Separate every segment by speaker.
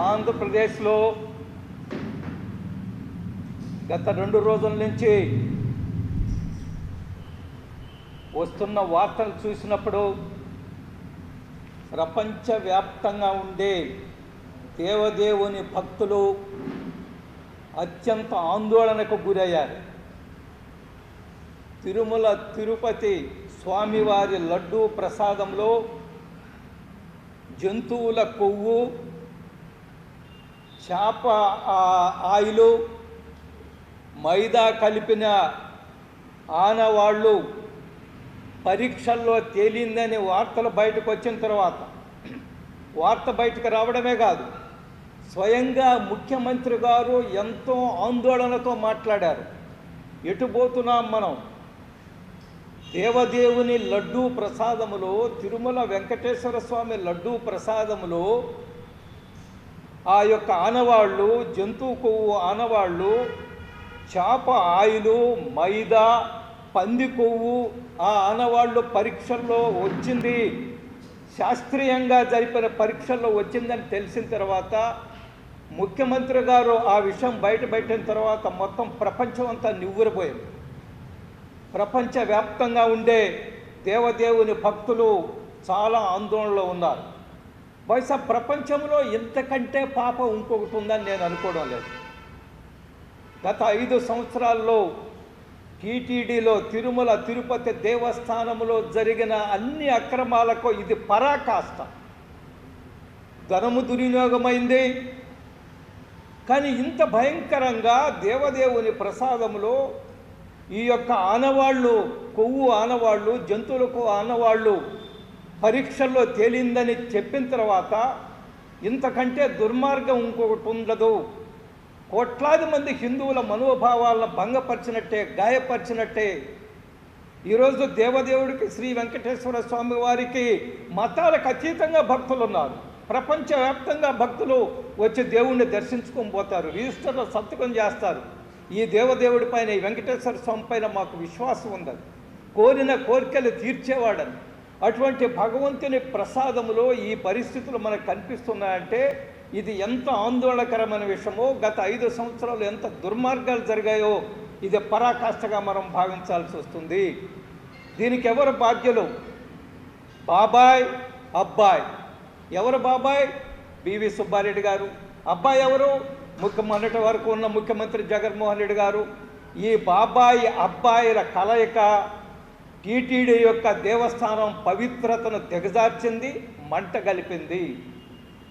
Speaker 1: ఆంధ్రప్రదేశ్లో గత 2 రోజుల నుంచి వస్తున్న వార్తలు చూసినప్పుడు ప్రపంచవ్యాప్తంగా ఉండే దేవదేవుని భక్తులు అత్యంత ఆందోళనకు గురయ్యారు. తిరుమల తిరుపతి స్వామివారి లడ్డూ ప్రసాదంలో జంతువుల కొవ్వు, చేప ఆయిలు, మైదా కలిపిన ఆనవాళ్ళు పరీక్షల్లో తేలిందని వార్తలు బయటకు వచ్చిన తర్వాత వార్త బయటకు రావడమే కాదు, స్వయంగా ముఖ్యమంత్రి గారు ఎంతో ఆందోళనతో మాట్లాడారు. ఎటుపోతున్నాం మనం? దేవదేవుని లడ్డూ ప్రసాదములో, తిరుమల వెంకటేశ్వర స్వామి లడ్డూ ప్రసాదములో ఆ యొక్క ఆనవాళ్ళు, జంతువు కొవ్వు ఆనవాళ్ళు, చేప ఆయిలు, మైదా, పంది కొవ్వు ఆ ఆనవాళ్ళు పరీక్షల్లో వచ్చింది, శాస్త్రీయంగా జరిపిన పరీక్షల్లో వచ్చిందని తెలిసిన తర్వాత ముఖ్యమంత్రి గారు ఆ విషయం బయటపెట్టిన తర్వాత మొత్తం ప్రపంచం అంతా నివ్వెరపోయింది. ప్రపంచవ్యాప్తంగా ఉండే దేవదేవుని భక్తులు చాలా ఆందోళనలో ఉన్నారు. బహుశా ప్రపంచంలో ఇంతకంటే పాపం ఇంకొకటి ఉందని నేను అనుకోవడం లేదు. గత 5 సంవత్సరాల్లో టీటీడీలో, తిరుమల తిరుపతి దేవస్థానంలో జరిగిన అన్ని అక్రమాలకు ఇది పరాకాష్ట. ధనము దుర్వినియోగమైంది. కానీ ఇంత భయంకరంగా దేవదేవుని ప్రసాదంలో ఈ యొక్క ఆనవాళ్ళు, కొవ్వు ఆనవాళ్ళు, జంతువులకు ఆనవాళ్ళు పరీక్షల్లో తేలిందని చెప్పిన తర్వాత ఇంతకంటే దుర్మార్గం ఇంకొకటి ఉండదు. కోట్లాది మంది హిందువుల మనోభావాలను భంగపరిచినట్టే, గాయపరిచినట్టే. ఈరోజు దేవదేవుడికి, శ్రీ వెంకటేశ్వర స్వామి వారికి మతాలకు అతీతంగా భక్తులు ఉన్నారు. ప్రపంచవ్యాప్తంగా భక్తులు వచ్చి దేవుణ్ణి దర్శించుకొని పోతారు, రిజిస్టర్లో సంతకం చేస్తారు. ఈ దేవదేవుడి పైన, ఈ వెంకటేశ్వర స్వామి పైన మాకు విశ్వాసం ఉందని, కోరిన కోరికలు తీర్చేవాడని. అటువంటి భగవంతుని ప్రసాదములో ఈ పరిస్థితులు మనకు కనిపిస్తున్నాయంటే ఇది ఎంత ఆందోళనకరమైన విషయమో, గత 5 సంవత్సరాలు ఎంత దుర్మార్గాలు జరిగాయో ఇది పరాకాష్ఠగా మనం భావించాల్సి వస్తుంది. దీనికి ఎవరు బాధ్యులు? బాబాయ్, అబ్బాయి. ఎవరు బాబాయ్? బివి సుబ్బారెడ్డి గారు. అబ్బాయి ఎవరు? మొన్నటి వరకు ఉన్న ముఖ్యమంత్రి జగన్మోహన్ రెడ్డి గారు. ఈ బాబాయి అబ్బాయిల కలయిక టీటీడీ యొక్క దేవస్థానం పవిత్రతను దిగజార్చింది, మంట కలిపింది.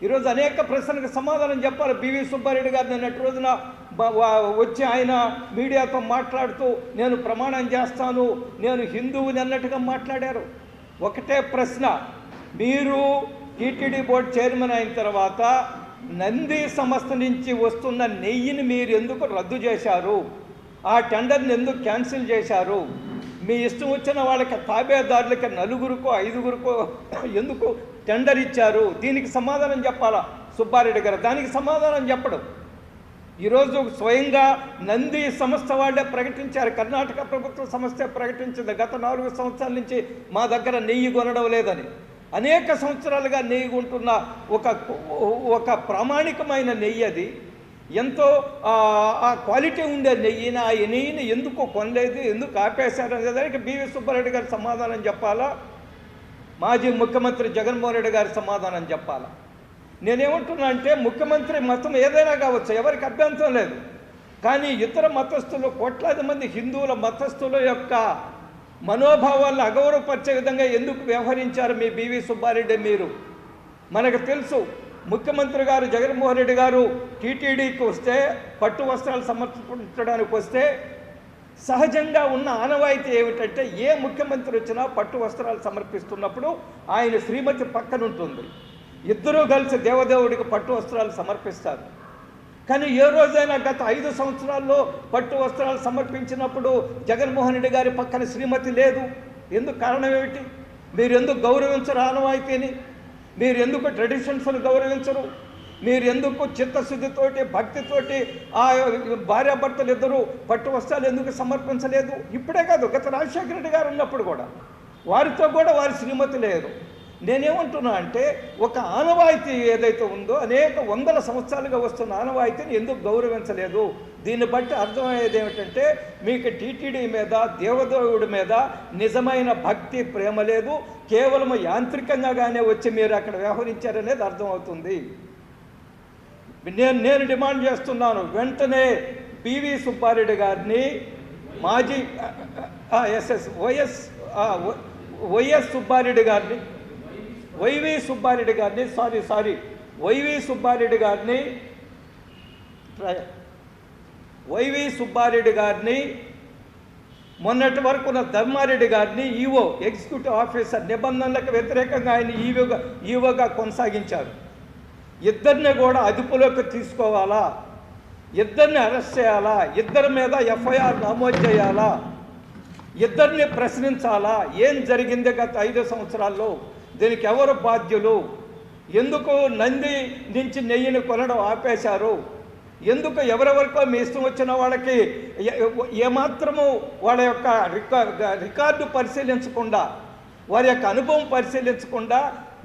Speaker 1: ఈరోజు అనేక ప్రశ్నలకు సమాధానం చెప్పాలి. బివి సుబ్బారెడ్డి గారు నిన్నటి రోజున వచ్చి ఆయన మీడియాతో మాట్లాడుతూ నేను ప్రమాణం చేస్తాను, నేను హిందువుని అన్నట్టుగా మాట్లాడారు. ఒకటే ప్రశ్న, మీరు టీటీడీ బోర్డు చైర్మన్ అయిన తర్వాత నంది సంస్థ నుంచి వస్తున్న నెయ్యిని మీరు ఎందుకు రద్దు చేశారు? ఆ టెండర్ని ఎందుకు క్యాన్సిల్ చేశారు? మీ ఇష్టం వచ్చిన వాళ్ళకి, తాబేదారులకి 4గురికో 5గురికో ఎందుకు టెండర్ ఇచ్చారు? దీనికి సమాధానం చెప్పాలా సుబ్బారెడ్డి గారు? దానికి సమాధానం చెప్పడం. ఈరోజు స్వయంగా నంది సంస్థ వాళ్ళే ప్రకటించారు, కర్ణాటక ప్రభుత్వ సంస్థ ప్రకటించింది గత 4 సంవత్సరాల నుంచి మా దగ్గర నెయ్యి కొనడం లేదని. అనేక సంవత్సరాలుగా నెయ్యి కొంటున్న ఒక ప్రామాణికమైన నెయ్యి అది. ఎంతో ఆ క్వాలిటీ ఉండే నెయ్యిని, ఆ నెయ్యిని ఎందుకు కొనలేదు, ఎందుకు ఆపేశారు అనే దానికి బివి సుబ్బారెడ్డి గారు సమాధానం చెప్పాలా, మాజీ ముఖ్యమంత్రి జగన్మోహన్ రెడ్డి గారి సమాధానం చెప్పాలా. నేనేమంటున్నా అంటే, ముఖ్యమంత్రి మతం ఏదైనా కావచ్చు, ఎవరికి అభ్యంతరం లేదు. కానీ ఇతర మతస్థులు, కోట్లాది మంది హిందువుల మతస్థుల యొక్క మనోభావాలను అగౌరవపరిచే విధంగా ఎందుకు వ్యవహరించారు మీ బివి సుబ్బారెడ్డి? మీరు, మనకు తెలుసు, ముఖ్యమంత్రి గారు జగన్మోహన్ రెడ్డి గారు టీటీడీకి వస్తే, పట్టు వస్త్రాలు సమర్పించడానికి వస్తే, సహజంగా ఉన్న ఆనవాయితీ ఏమిటంటే ఏ ముఖ్యమంత్రి వచ్చినా పట్టు వస్త్రాలు సమర్పిస్తున్నప్పుడు ఆయన శ్రీమతి పక్కన ఉంటుంది, ఇద్దరూ కలిసి దేవదేవుడికి పట్టు వస్త్రాలు సమర్పిస్తారు. కానీ ఏ రోజైనా గత 5 సంవత్సరాల్లో పట్టు వస్త్రాలు సమర్పించినప్పుడు జగన్మోహన్ రెడ్డి గారి పక్కన శ్రీమతి లేదు. ఎందుకు? కారణం ఏమిటి? మీరు ఎందుకు గౌరవించరు ఆనవాయితీని? మీరు ఎందుకు ట్రెడిషన్స్ను గౌరవించరు? మీరు ఎందుకు చిత్తశుద్ధితోటి, భక్తితోటి ఆ భార్యాభర్తలు ఇద్దరు పట్టు వస్త్రాలు ఎందుకు సమర్పించలేదు? ఇప్పుడే కాదు, గత రాజశేఖర రెడ్డి గారు ఉన్నప్పుడు కూడా వారితో కూడా వారి శ్రీమతి లేరు. నేనేమంటున్నా అంటే ఒక ఆనవాయితీ ఏదైతే ఉందో అనేక వందల సంవత్సరాలుగా వస్తున్న ఆనవాయితీని ఎందుకు గౌరవించలేదు? దీన్ని బట్టి అర్థమయ్యేది ఏమిటంటే మీకు టీటీడీ మీద, దేవదేవుడి మీద నిజమైన భక్తి, ప్రేమ లేదు. కేవలం యాంత్రికంగానే వచ్చి మీరు అక్కడ వ్యవహరించారనేది అర్థమవుతుంది. నేను డిమాండ్ చేస్తున్నాను, వెంటనే పివి సుబ్బారెడ్డి గారిని, మాజీ వైఎస్ సుబ్బారెడ్డి గారిని, వైవి సుబ్బారెడ్డి గారిని మొన్నటి వరకు ఉన్న ధర్మారెడ్డి గారిని ఈవో, ఎగ్జిక్యూటివ్ ఆఫీసర్, నిబంధనలకు వ్యతిరేకంగా ఆయన ఈవోగా కొనసాగించారు. ఇద్దరిని కూడా అదుపులోకి తీసుకోవాలా, ఇద్దరిని అరెస్ట్ చేయాలా, ఇద్దరి మీద ఎఫ్ఐఆర్ నమోదు చేయాలా, ఇద్దరిని ప్రశ్నించాలా. ఏం జరిగింది గత 5 సంవత్సరాల్లో? దీనికి ఎవరు బాధ్యులు? ఎందుకు నంది నుంచి నెయ్యిని కొనడం ఆపేశారు? ఎందుకు ఎవరెవరికో మీ ఇష్టం వచ్చిన వాళ్ళకి ఏమాత్రము వాళ్ళ యొక్క రికార్డు పరిశీలించకుండా, వారి యొక్క అనుభవం పరిశీలించకుండా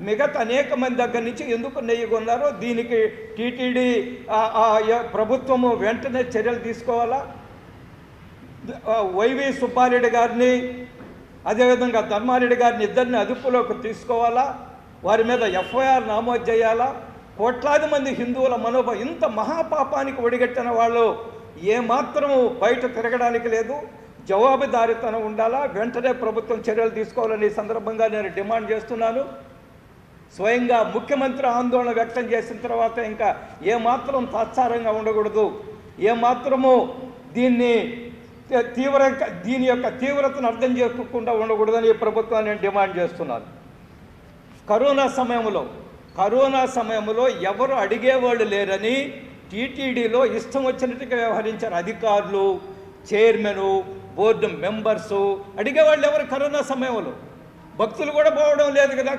Speaker 1: మిగతా అనేక మంది దగ్గర నుంచి ఎందుకు నెయ్యి కొన్నారో దీనికి టీటీడీ ప్రభుత్వము వెంటనే చర్యలు తీసుకోవాలా. వైవి సుబ్బారెడ్డి గారిని, అదేవిధంగా ధర్మారెడ్డి గారిని ఇద్దరిని అదుపులోకి తీసుకోవాలా, వారి మీద ఎఫ్ఐఆర్ నమోదు చేయాలా. కోట్లాది మంది హిందువుల మనోభావం, ఇంత మహాపాపానికి ఒడిగట్టిన వాళ్ళు ఏమాత్రము బయట తిరగడానికి లేదు. జవాబుదారీతనం ఉండాలా. వెంటనే ప్రభుత్వం చర్యలు తీసుకోవాలని సందర్భంగా నేను డిమాండ్ చేస్తున్నాను. స్వయంగా ముఖ్యమంత్రి ఆందోళన వ్యక్తం చేసిన తర్వాత ఇంకా ఏమాత్రం తాత్సారంగా ఉండకూడదు, ఏమాత్రము దీని యొక్క తీవ్రతను అర్థం చేసుకోకుండా ఉండకూడదని ప్రభుత్వాన్ని నేను డిమాండ్ చేస్తున్నాను. కరోనా సమయంలో ఎవరు అడిగేవాళ్ళు లేరని టీటీడీలో ఇష్టం వచ్చినట్టుగా వ్యవహరించారు అధికారులు, చైర్మను, బోర్డు మెంబర్సు. అడిగేవాళ్ళు ఎవరు? కరోనా సమయంలో భక్తులు కూడా పోవడం లేదు కదా.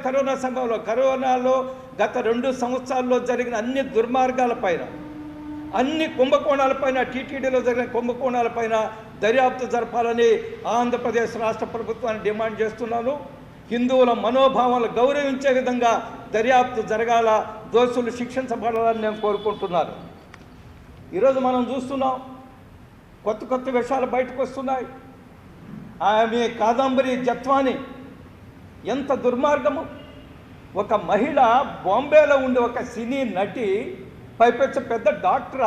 Speaker 1: కరోనాలో గత 2 సంవత్సరాల్లో జరిగిన అన్ని దుర్మార్గాలపైన, అన్ని కుంభకోణాలపైన, టీటీడీలో జరిగిన కుంభకోణాలపైన దర్యాప్తు జరపాలని ఆంధ్రప్రదేశ్ రాష్ట్ర ప్రభుత్వాన్ని డిమాండ్ చేస్తున్నాను. హిందువుల మనోభావాలు గౌరవించే విధంగా దర్యాప్తు జరగాల, దోషులు శిక్షించబడాలని నేను కోరుకుంటున్నాను. ఈరోజు మనం చూస్తున్నాం, కొత్త విషయాలు బయటకు వస్తున్నాయి. ఆమె కాదంబరి జత్వాని ఎంత దుర్మార్గము! ఒక మహిళ బాంబేలో ఉండే ఒక సినీ నటి, పైపెచ్చు పెద్ద డాక్టర్,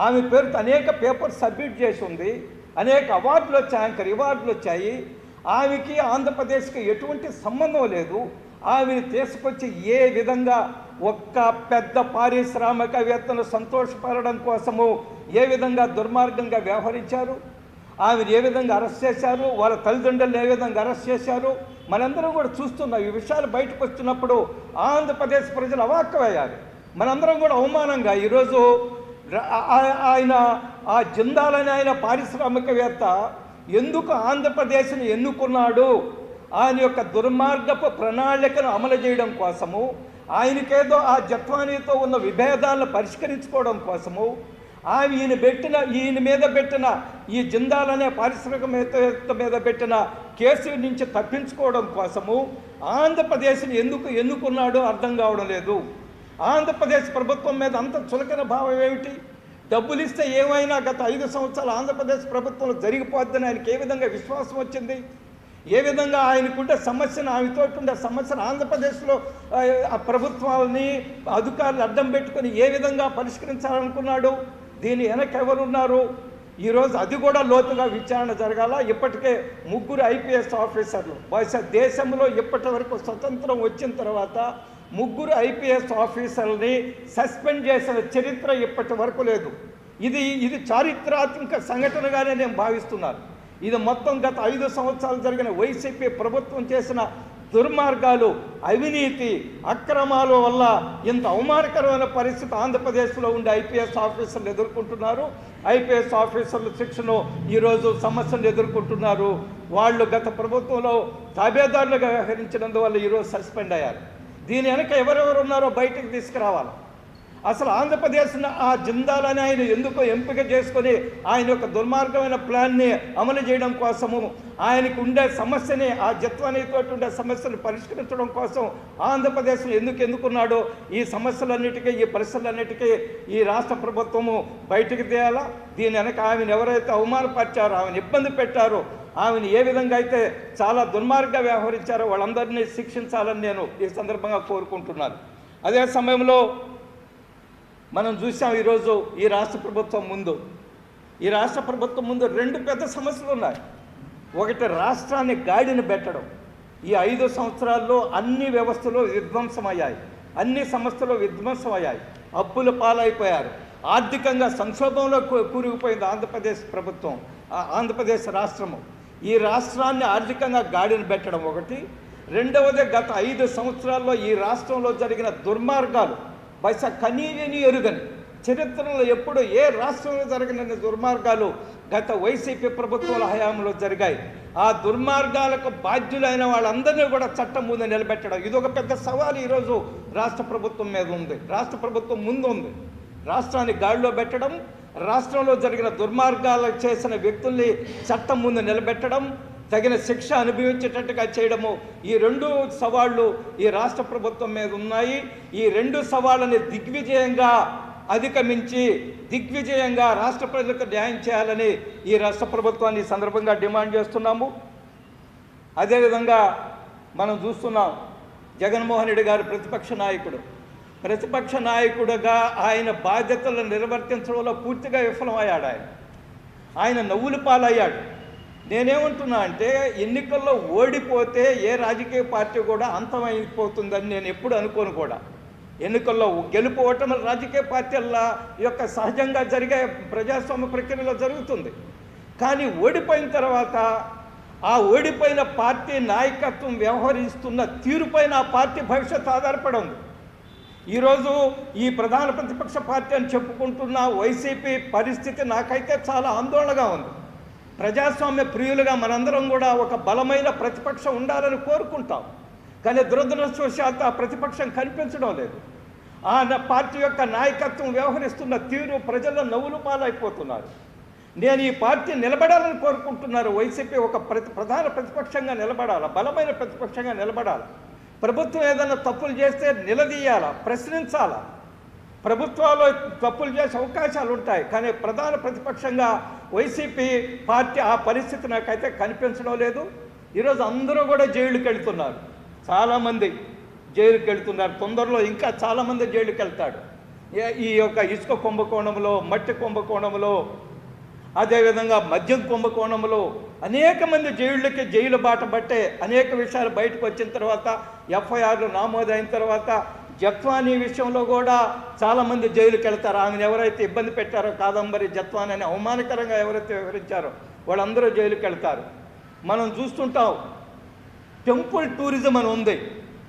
Speaker 1: ఆమె పేరుతో అనేక పేపర్స్ సబ్మిట్ చేసి ఉంది, అనేక అవార్డులు వచ్చాయి, యాంకర్ అవార్డులు వచ్చాయి. ఆమెకి ఆంధ్రప్రదేశ్కి ఎటువంటి సంబంధం లేదు. ఆమెను తీసుకొచ్చి ఏ విధంగా ఒక్క పెద్ద పారిశ్రామికవేత్తను సంతోషపడడం కోసము ఏ విధంగా దుర్మార్గంగా వ్యవహరించారు, ఆమెను ఏ విధంగా అరెస్ట్ చేశారు, వాళ్ళ తల్లిదండ్రులను ఏ విధంగా అరెస్ట్ చేశారు, మనందరం కూడా చూస్తున్నాం. ఈ విషయాలు బయటకు వస్తున్నప్పుడు ఆంధ్రప్రదేశ్ ప్రజలు అవాక్కయ్యారు. మనందరం కూడా అవమానంగా ఈరోజు ఆయన ఆ జిందాల్ ఆయన పారిశ్రామికవేత్త ఎందుకు ఆంధ్రప్రదేశ్ని ఎన్నుకున్నాడు? ఆయన యొక్క దుర్మార్గపు ప్రణాళికను అమలు చేయడం కోసము, ఆయనకేదో ఆ జత్వానీతో ఉన్న విభేదాలను పరిష్కరించుకోవడం కోసము, ఈయన మీద పెట్టిన ఈ జిందాల్ అనే పారిశ్రామికవేత్త మీద పెట్టిన కేసు నుంచి తప్పించుకోవడం కోసము ఆంధ్రప్రదేశ్ని ఎందుకు ఎన్నుకున్నాడో అర్థం కావడం లేదు. ఆంధ్రప్రదేశ్ ప్రభుత్వం మీద అంత చులకన భావం ఏమిటి? డబ్బులు ఇస్తే ఏమైనా గత 5 సంవత్సరాలు ఆంధ్రప్రదేశ్ ప్రభుత్వంలో జరిగిపోద్దని ఆయనకి ఏ విధంగా విశ్వాసం వచ్చింది? ఏ విధంగా ఆయనకుండే సమస్యను, ఆమెతో ఉండే సమస్యను ఆంధ్రప్రదేశ్లో ఆ ప్రభుత్వాలని, అధికారులు అడ్డం పెట్టుకొని ఏ విధంగా పరిష్కరించాలనుకున్నాడు? దీని వెనక ఎవరున్నారు? ఈరోజు అది కూడా లోతుగా విచారణ జరగాల. ఇప్పటికే 3 IPS ఆఫీసర్లు, బహుశా దేశంలో ఇప్పటి వరకు స్వతంత్రం వచ్చిన తర్వాత 3 IPS ఆఫీసర్లని సస్పెండ్ చేసిన చరిత్ర ఇప్పటి వరకు లేదు. ఇది చారిత్రాత్మక సంఘటనగానే నేను భావిస్తున్నాను. ఇది మొత్తం గత 5 సంవత్సరాలు జరిగిన వైసీపీ ప్రభుత్వం చేసిన దుర్మార్గాలు, అవినీతి, అక్రమాల వల్ల ఇంత అవమానకరమైన పరిస్థితి ఆంధ్రప్రదేశ్లో ఉండే IPS ఆఫీసర్లు ఎదుర్కొంటున్నారు. IPS ఆఫీసర్ల శిక్షను ఈరోజు సమస్యలు ఎదుర్కొంటున్నారు. వాళ్ళు గత ప్రభుత్వంలో తాబేదారులుగా వ్యవహరించినందువల్ల ఈరోజు సస్పెండ్ అయ్యారు. దీని వెనక ఎవరెవరు ఉన్నారో బయటకు తీసుకురావాలి. అసలు ఆంధ్రప్రదేశ్ను ఆ జిందాలని ఆయన ఎందుకు ఎంపిక చేసుకొని ఆయన యొక్క దుర్మార్గమైన ప్లాన్ని అమలు చేయడం కోసము, ఆయనకు ఉండే సమస్యని, ఆ జత్వానితో ఉండే సమస్యను పరిష్కరించడం కోసం ఆంధ్రప్రదేశ్లో ఎన్నుకున్నాడో ఈ సమస్యలన్నిటికీ, ఈ పరిస్థితులన్నిటికీ ఈ రాష్ట్ర ప్రభుత్వము బయటికి తీయాలా. దీని వెనక ఆమెను ఎవరైతే అవమానపరిచారో, ఆమెను ఇబ్బంది పెట్టారో, ఆమెను ఏ విధంగా అయితే చాలా దుర్మార్గంగా వ్యవహరించారో వాళ్ళందరినీ శిక్షించాలని నేను ఈ సందర్భంగా కోరుకుంటున్నాను. అదే సమయంలో మనం చూసాం ఈరోజు ఈ రాష్ట్ర ప్రభుత్వం ముందు రెండు పెద్ద సమస్యలు ఉన్నాయి. ఒకటి, రాష్ట్రాన్ని గాడిని పెట్టడం. ఈ 5 సంవత్సరాల్లో అన్ని వ్యవస్థలు విధ్వంసమయ్యాయి, అన్ని సంస్థలు విధ్వంసమయ్యాయి, అప్పుల పాలైపోయారు, ఆర్థికంగా సంక్షోభంలో కూరుకుపోయింది ఆంధ్రప్రదేశ్ ప్రభుత్వం, ఆంధ్రప్రదేశ్ రాష్ట్రము. ఈ రాష్ట్రాన్ని ఆర్థికంగా గాడిని పెట్టడం ఒకటి. రెండవది, గత 5 సంవత్సరాల్లో ఈ రాష్ట్రంలో జరిగిన దుర్మార్గాలు బహుశా కనీవిని ఎరుగని, చరిత్రలో ఎప్పుడు ఏ రాష్ట్రంలో జరిగిన దుర్మార్గాలు గత వైసీపీ ప్రభుత్వాల హయాంలో జరిగాయి. ఆ దుర్మార్గాలకు బాధ్యులైన వాళ్ళందరినీ కూడా చట్టం ముందు నిలబెట్టడం, ఇదొక పెద్ద సవాలు ఈరోజు రాష్ట్ర ప్రభుత్వం మీద ఉంది, రాష్ట్ర ప్రభుత్వం ముందు ఉంది. రాష్ట్రాన్ని గాడిలో పెట్టడం, రాష్ట్రంలో జరిగిన దుర్మార్గాలు చేసిన వ్యక్తుల్ని చట్టం ముందు నిలబెట్టడం, తగిన శిక్ష అనుభవించేటట్టుగా చేయడము, ఈ 2 సవాళ్ళు ఈ రాష్ట్ర ప్రభుత్వం మీద ఉన్నాయి. ఈ 2 సవాళ్ళని దిగ్విజయంగా అధిగమించి దిగ్విజయంగా రాష్ట్ర ప్రజలకు న్యాయం చేయాలని ఈ రాష్ట్ర ప్రభుత్వాన్ని ఈ సందర్భంగా డిమాండ్ చేస్తున్నాము. అదేవిధంగా మనం చూస్తున్నాం, జగన్మోహన్ రెడ్డి గారు ప్రతిపక్ష నాయకుడుగా ఆయన బాధ్యతలను నిర్వర్తించడంలో పూర్తిగా విఫలమయ్యాడు. ఆయన నవ్వుల పాలయ్యాడు. నేనేమంటున్నా అంటే, ఎన్నికల్లో ఓడిపోతే ఏ రాజకీయ పార్టీ కూడా అంతమైపోతుందని నేను ఎప్పుడు అనుకోను కూడా. ఎన్నికల్లో గెలుపు ఓటమి రాజకీయ పార్టీల యొక్క సహజంగా జరిగే ప్రజాస్వామ్య ప్రక్రియలో జరుగుతుంది. కానీ ఓడిపోయిన తర్వాత ఆ ఓడిపోయిన పార్టీ నాయకత్వం వ్యవహరిస్తున్న తీరుపైన ఆ పార్టీ భవిష్యత్తు ఆధారపడి ఉంది. ఈరోజు ఈ ప్రధాన ప్రతిపక్ష పార్టీ అని చెప్పుకుంటున్న వైసీపీ పరిస్థితి నాకైతే చాలా ఆందోళనగా ఉంది. ప్రజాస్వామ్య ప్రియులుగా మనందరం కూడా ఒక బలమైన ప్రతిపక్షం ఉండాలని కోరుకుంటాం. కానీ దురదృష్టవశాత్తు ఆ ప్రతిపక్షం కనిపించడం లేదు. ఆ పార్టీ యొక్క నాయకత్వం వ్యవహరిస్తున్న తీరు ప్రజల్లో నవ్వులు పాలైపోతున్నారు. నేను ఈ పార్టీ నిలబడాలని కోరుకుంటున్నారు. వైసీపీ ఒక ప్రధాన ప్రతిపక్షంగా నిలబడాలి, బలమైన ప్రతిపక్షంగా నిలబడాలి. ప్రభుత్వం ఏదైనా తప్పులు చేస్తే నిలదీయాలా, ప్రశ్నించాలా. ప్రభుత్వాల్లో తప్పులు చేసే అవకాశాలు ఉంటాయి, కానీ ప్రధాన ప్రతిపక్షంగా వైసీపీ పార్టీ ఆ పరిస్థితి నాకైతే కనిపించడం లేదు. ఈరోజు అందరూ కూడా జైలుకి వెళ్తున్నారు, చాలామంది జైలుకి వెళ్తున్నారు. తొందరలో ఇంకా చాలామంది జైలుకి వెళ్తాడు. ఈ యొక్క ఇసుక కుంభకోణంలో, మట్టి కుంభకోణంలో, అదేవిధంగా మద్యం కుంభకోణంలో అనేక మంది జైలు బాట పట్టే అనేక విషయాలు బయటకు వచ్చిన తర్వాత, ఎఫ్ఐఆర్లు నమోదైన తర్వాత, జత్వానీ విషయంలో కూడా చాలామంది జైలుకి వెళ్తారు. ఆమెను ఎవరైతే ఇబ్బంది పెట్టారో, కాదంబరి జత్వానీ అని అవమానకరంగా ఎవరైతే వివరించారో వాళ్ళందరూ జైలుకి వెళ్తారు. మనం చూస్తుంటాం, టెంపుల్ టూరిజం అని ఉంది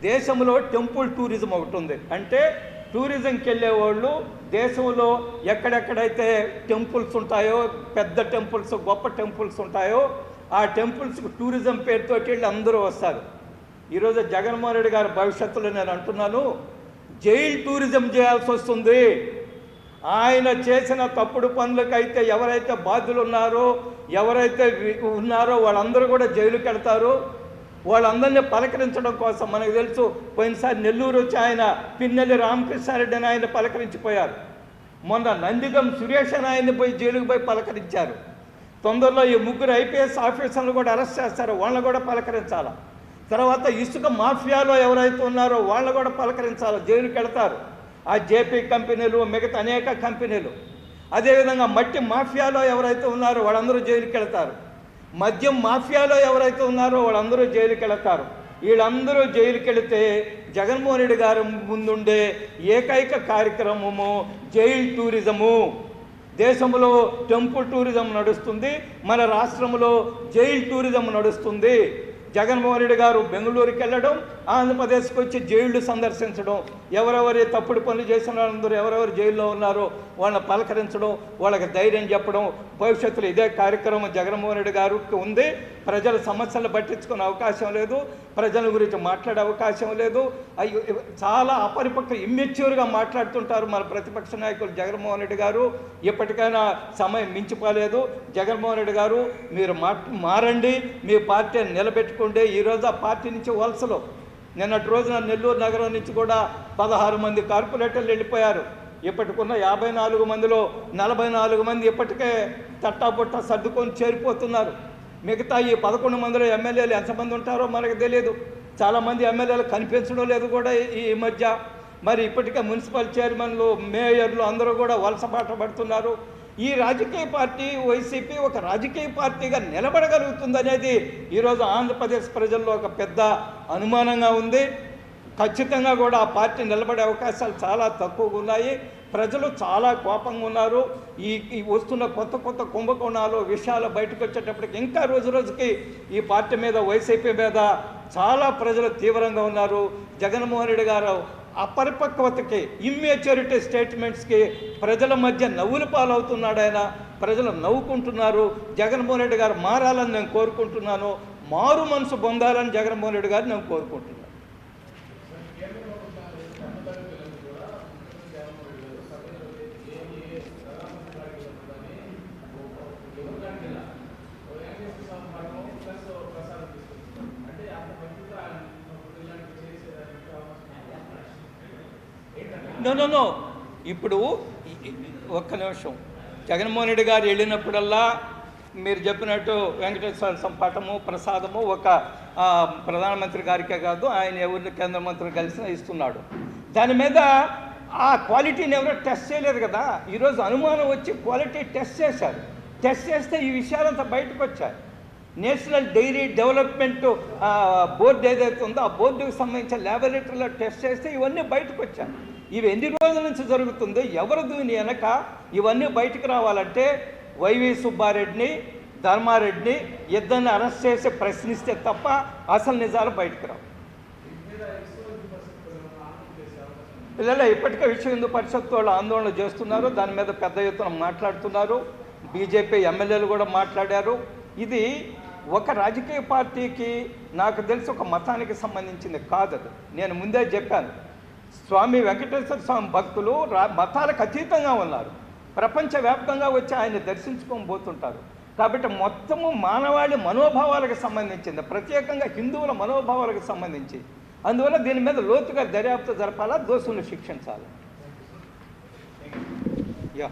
Speaker 1: దేశంలో. టెంపుల్ టూరిజం ఒకటి ఉంది. అంటే టూరిజంకి వెళ్ళేవాళ్ళు దేశంలో ఎక్కడెక్కడైతే టెంపుల్స్ ఉంటాయో, పెద్ద టెంపుల్స్, గొప్ప టెంపుల్స్ ఉంటాయో, ఆ టెంపుల్స్కి టూరిజం పేరుతో వెళ్ళి అందరూ వస్తారు. ఈరోజు జగన్మోహన్ రెడ్డి గారి భవిష్యత్తులో నేను అంటున్నాను, జైలు టూరిజం చేయాల్సి వస్తుంది. ఆయన చేసిన తప్పుడు పనులకైతే ఎవరైతే బాధ్యులు ఉన్నారో, ఎవరైతే ఉన్నారో వాళ్ళందరూ కూడా జైలుకి వెళ్తారు. వాళ్ళందరినీ పలకరించడం కోసం మనకు తెలుసు, పోయినసారి నెల్లూరు వచ్చి ఆయన పిన్నెల్లి రామకృష్ణారెడ్డి అని ఆయన పలకరించిపోయారు. మొన్న నందిగం సురేష్ అని ఆయన్ని పోయి జైలుకు పోయి పలకరించారు. తొందరలో ఈ 3 ఐపీఎస్ ఆఫీసర్లు కూడా అరెస్ట్ చేస్తారు, వాళ్ళని కూడా పలకరించాలి. తర్వాత ఇసుక మాఫియాలో ఎవరైతే ఉన్నారో వాళ్ళని కూడా పలకరించాలి, జైలుకి వెళ్తారు. ఆ జేపీ కంపెనీలు, మిగతా అనేక కంపెనీలు. అదేవిధంగా మట్టి మాఫియాలో ఎవరైతే ఉన్నారో వాళ్ళందరూ జైలుకి వెళ్తారు. మద్యం మాఫియాలో ఎవరైతే ఉన్నారో వాళ్ళందరూ జైలుకి వెళ్తారు. వీళ్ళందరూ జైలుకి వెళితే జగన్మోహన్ రెడ్డి గారు ముందుండే ఏకైక కార్యక్రమము జైలు టూరిజము. దేశంలో టెంపుల్ టూరిజం నడుస్తుంది, మన రాష్ట్రంలో జైలు టూరిజం నడుస్తుంది. జగన్మోహన్ రెడ్డి గారు బెంగళూరుకి వెళ్ళడం, ఆంధ్రప్రదేశ్కి వచ్చి జైళ్ళు సందర్శించడం, ఎవరెవరి తప్పుడు పనులు చేసిన వాళ్ళందరూ ఎవరెవరు జైల్లో ఉన్నారో వాళ్ళని పలకరించడం, వాళ్ళకి ధైర్యం చెప్పడం, భవిష్యత్తులో ఇదే కార్యక్రమం జగన్మోహన్ రెడ్డి గారికి ఉంది. ప్రజల సమస్యలు పట్టించుకునే అవకాశం లేదు, ప్రజల గురించి మాట్లాడే అవకాశం లేదు. చాలా అపరిపక్వ ఇమ్మెచ్యూర్గా మాట్లాడుతుంటారు మన ప్రతిపక్ష నాయకులు జగన్మోహన్ రెడ్డి గారు. ఇప్పటికైనా సమయం మించిపోలేదు. జగన్మోహన్ రెడ్డి గారు మీరు మారండి, మీ పార్టీని నిలబెట్టుకుంటే. ఈరోజు ఆ పార్టీ నుంచి వలసలో నిన్నటి రోజున నెల్లూరు నగరం నుంచి కూడా 16 మంది కార్పొరేటర్లు వెళ్ళిపోయారు. ఇప్పటికున్న 54 మందిలో 44 మంది ఇప్పటికే తట్టాబుట్ట సర్దుకొని చేరిపోతున్నారు. మిగతా ఈ 11 మందిలో ఎమ్మెల్యేలు ఎంతమంది ఉంటారో మనకు తెలియదు. చాలామంది ఎమ్మెల్యేలు కనిపించడం లేదు కూడా ఈ మధ్య. మరి ఇప్పటికే మున్సిపల్ చైర్మన్లు, మేయర్లు అందరూ కూడా వలసబాట పడుతున్నారు. ఈ రాజకీయ పార్టీ వైసీపీ ఒక రాజకీయ పార్టీగా నిలబడగలుగుతుందనేది ఈరోజు ఆంధ్రప్రదేశ్ ప్రజల్లో ఒక పెద్ద అనుమానంగా ఉంది. ఖచ్చితంగా కూడా ఆ పార్టీ నిలబడే అవకాశాలు చాలా తక్కువగా ఉన్నాయి. ప్రజలు చాలా కోపంగా ఉన్నారు. ఈ వస్తున్న కొత్త కుంభకోణాలు విషయాలు బయటకు వచ్చేటప్పటికి ఇంకా రోజుకి ఈ పార్టీ మీద, వైసీపీ మీద చాలా ప్రజలు తీవ్రంగా ఉన్నారు. జగన్మోహన్ రెడ్డి గారు అపరిపక్వతకి, ఇమ్మెచ్యూరిటీ స్టేట్మెంట్స్కి ప్రజల మధ్య నవ్వులు పాలవుతున్నాడు ఆయన. ప్రజలు నవ్వుకుంటున్నారు. జగన్మోహన్ రెడ్డి గారు మారాలని నేను కోరుకుంటున్నాను. మారు మనసు పొందాలని జగన్మోహన్ రెడ్డి గారు నేను కోరుకుంటున్నాను. నో ఇప్పుడు ఒక్క నిమిషం. జగన్మోహన్ రెడ్డి గారు వెళ్ళినప్పుడల్లా మీరు చెప్పినట్టు వెంకటేశ్వర సంపాఠము, ప్రసాదము ఒక ప్రధానమంత్రి గారికే కాదు, ఆయన ఎవరిని కేంద్ర మంత్రి కలిసినా ఇస్తున్నాడు. దాని మీద ఆ క్వాలిటీని ఎవరో టెస్ట్ చేయలేదు కదా. ఈరోజు అనుమానం వచ్చి క్వాలిటీ టెస్ట్ చేశారు. టెస్ట్ చేస్తే ఈ విషయాలంతా బయటకు వచ్చాయి. నేషనల్ డైరీ డెవలప్మెంట్ బోర్డు ఏదైతే ఉందో ఆ బోర్డుకు సంబంధించిన ల్యాబొరేటరీలో టెస్ట్ చేస్తే ఇవన్నీ బయటకు వచ్చాయి. ఇవి ఎన్ని రోజుల నుంచి జరుగుతుందో, ఎవరు దీని వెనక, ఇవన్నీ బయటకు రావాలంటే వైవి సుబ్బారెడ్డిని, ధర్మారెడ్డిని ఇద్దరిని అరెస్ట్ చేసి ప్రశ్నిస్తే తప్ప అసలు నిజాలు బయటకు రావు. పిల్లలు ఇప్పటికే విశ్వ హిందూ పరిషత్ వాళ్ళు ఆందోళన చేస్తున్నారు. దాని మీద పెద్ద ఎత్తున మాట్లాడుతున్నారు. బీజేపీ ఎమ్మెల్యేలు కూడా మాట్లాడారు. ఇది ఒక రాజకీయ పార్టీకి, నాకు తెలిసి ఒక మతానికి సంబంధించింది కాదు. నేను ముందే చెప్పాను, స్వామి వెంకటేశ్వర స్వామి భక్తులు మతాలకు అతీతంగా ఉన్నారు. ప్రపంచవ్యాప్తంగా వచ్చి ఆయన్ని దర్శించుకొని పోతుంటారు. కాబట్టి మొత్తము మానవాళి మనోభావాలకు సంబంధించింది, ప్రత్యేకంగా హిందువుల మనోభావాలకు సంబంధించి. అందువల్ల దీని మీద లోతుగా దర్యాప్తు జరపాలా, దోషులను శిక్షించాలి. యా